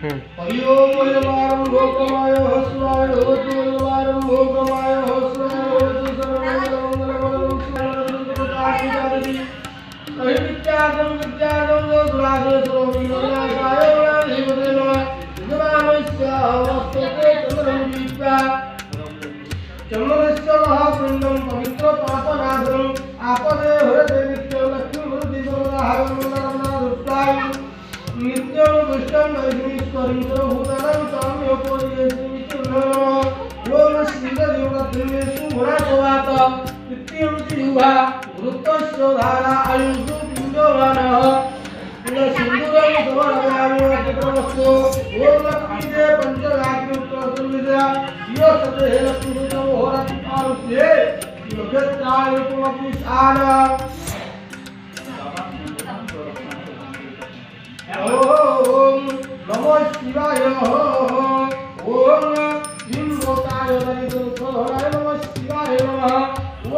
ओम वयमारं लोकमाय हस्वाय होतु वयमारं लोकमाय हस्वाय होतु सर्वमंगलमंगलमंगलम सर्वसुखदायिनी अहित्यागम विद्यागम दुरादे सर्वविनाशाय देवते नमः जवामस्य अवस्तते चंद्रं दीप्या चंद्रस्य महाकुंडं पवित्र पापनाशनं आपदे हरते नित्यं लक्ष्मी वृद्धि सर्वदाहरं नित्यं दुष्टं नैष्मीश्वरं सर्वभूतानां साम्योपदेशमित्युन्नो ओम श्रीदेवरत्नेषु गुणाभवात नित्यं जिह्वा वृत्तस्योधारा आयुषु पिण्डवानः सिन्दूरं समर्पयामि अतिक्रमस्तु ओम लक्ष्मीदे पञ्चराज्ञोत्तरसंविद्या योसते लक्ष्मीसुतं होरति पारुष्ये योगत्यायुपमपिशान ओम नमो शिवाय ओम हिंदोताय दरिद्रोधाय नमो शिवाय नमः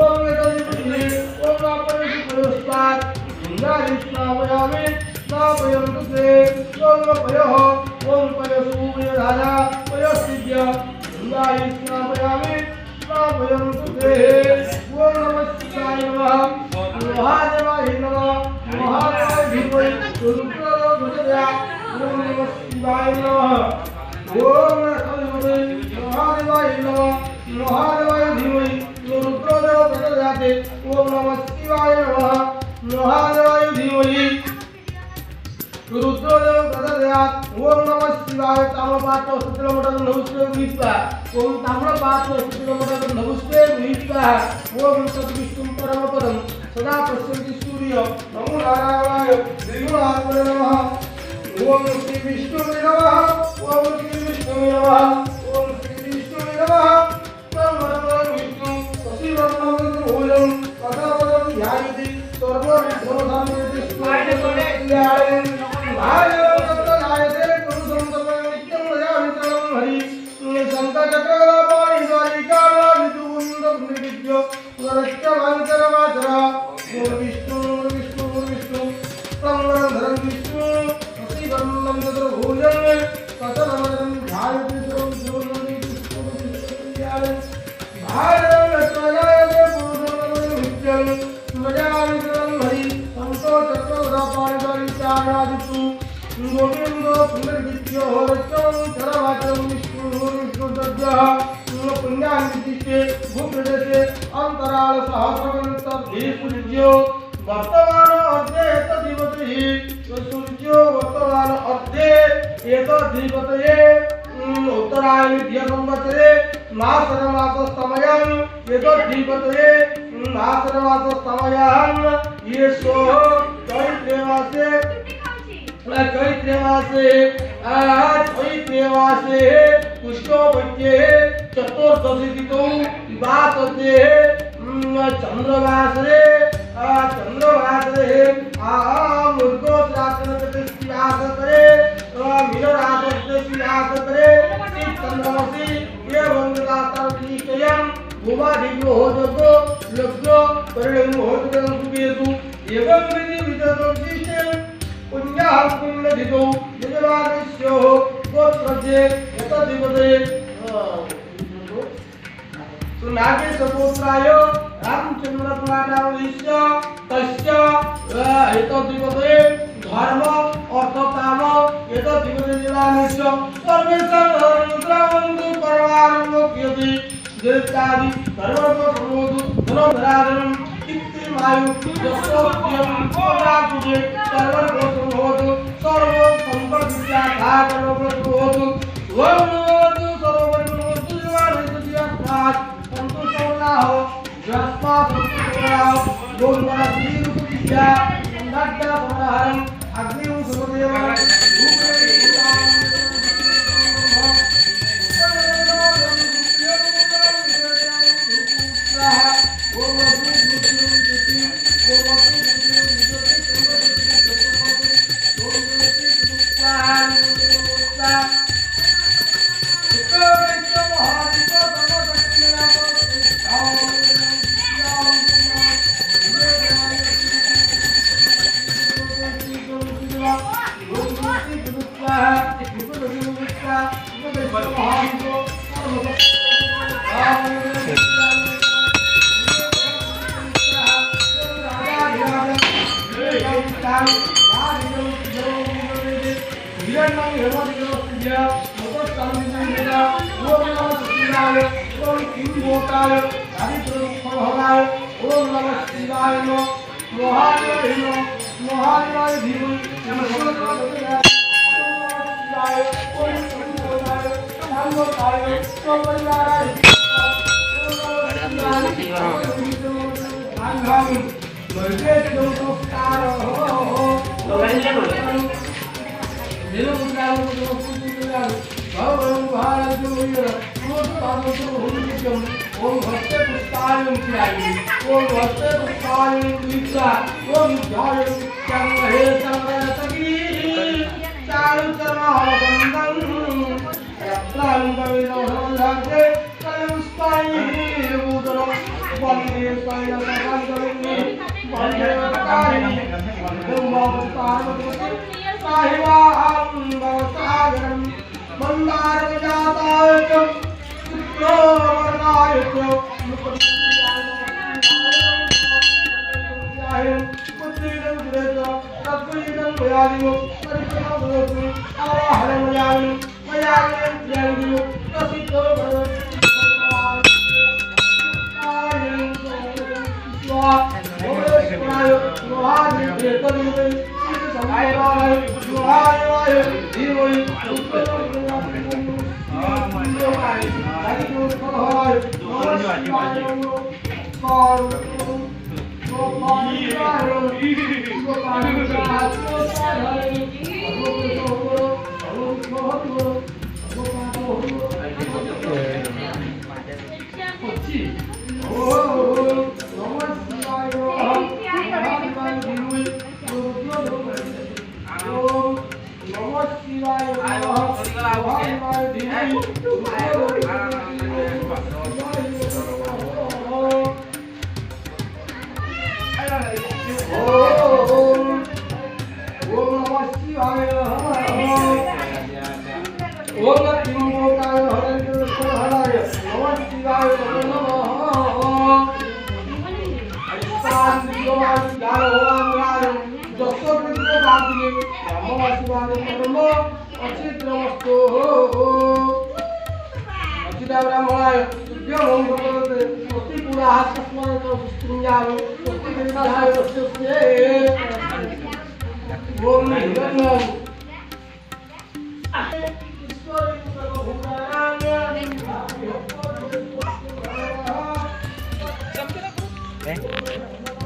ओम वेदविधि ओम अपरिपुरस्तात् गंगादिष्णावयामि नापयं तुते ओम पयः ओम पयसूयधारा पयस्तिभ्य गंगादिष्णावयामि नापयं तुते ओम नमः शिवाय नमः महादेवाय नमः महादेवाय धीमहि ओम नमः शिवाय नमः ओम महादेवाय नमः महादेवाय धीमहि रुद्रदेव प्रचोदयाते ओम नमः शिवाय नमः महादेवाय धीमहि रुद्रदेव प्रचोदयात् ओम नमः शिवाय ताम्रपात्र सुत्रमठं नमस्ते विष्णु ओम ताम्रपात्र सुत्रमठं नमस्ते विष्णु ओम तद्विष्णुं परमपदं सदा पश्यन्ति सूर्य नमो नारायणाय त्रिगुणात्मने नमः ओम श्री विष्णुवे नमः ओम श्री विष्णुवे नमः ओम श्री विष्णुवे नमः सर्वं विष्णु सशिवर्णं भोजं कथावदं ध्यायति सर्वविघ्नोपशान्तये भायते पुरुषं सर्वं नित्यं भजामि सर्वं हरि शङ्खचक्रगदापाणि द्वारिकाविदुन्दं निर्विद्य वरश्चवाञ्चरमाचर ओम विष्णु विष्णु विष्णु संवरधरं विष्णु वन्नं तत्र भोजन कथनमनं ध्यायति सर्वं शिवनं विष्णुविद्यालय भारतं लक्ष्मणाय पुरुषं नित्यं मजामि सर्वं हरि संतोषचक्रगदापाणिचारादिषु गोविन्दो पुनर्विद्यो रक्षं चरवाचं विष्णुसद्यः पुण्यान्वितिष्ठे भूप्रदेशे अन्तराल सहस्रवन्तर्धेषु विद्यो वर्तमान अर्धे एतद्धिपतये सूर्यो वर्तमान अर्धे एतद्धिपतये उत्तरायण विद्या संवत्सरे मासरमासस्तमयं एतद्धिपतये मासरमासस्तमयं येषो चैत्रेमासे पुष्योपत्ये चतुर्दशी तिथौ वासते चंद्रवासरे मृगोत्रासनकटिस्यासकरे मीनरासकटिस्यासकरे चंद्रमसि एवं दातार्तिकयं भूमादिव्यो होजो लग्नो परिणमो होजं सुवेदु एवं विधि विदर्शिष्टे पुण्यः पुण्यदितो यजमानस्य गोत्रजे एतद्विपदे सुनागे सपुत्राय रामचंद्र पुराणावलिस्य तस्य एतद्विपदे धर्म अर्थ काम एतद्विपदे जनानस्य सर्वेषां धर्ममुद्रावन्तु परमारम्भोक्यति देवतादि सर्वप्रमोदु धर्मधराधरं इत्तिमायु यशोक्यं कोदाकुजे सर्वप्रमोदु सर्वं सम्पद्विद्याधाकर्मप्रमोदु वन्दु सर्वप्रमोदु जवानस्य संतोषवनाहो जस्मात् गोविंदराजीरुपतिया संघाट्या समरहरं अग्निं सुमदेवं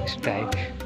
Strike.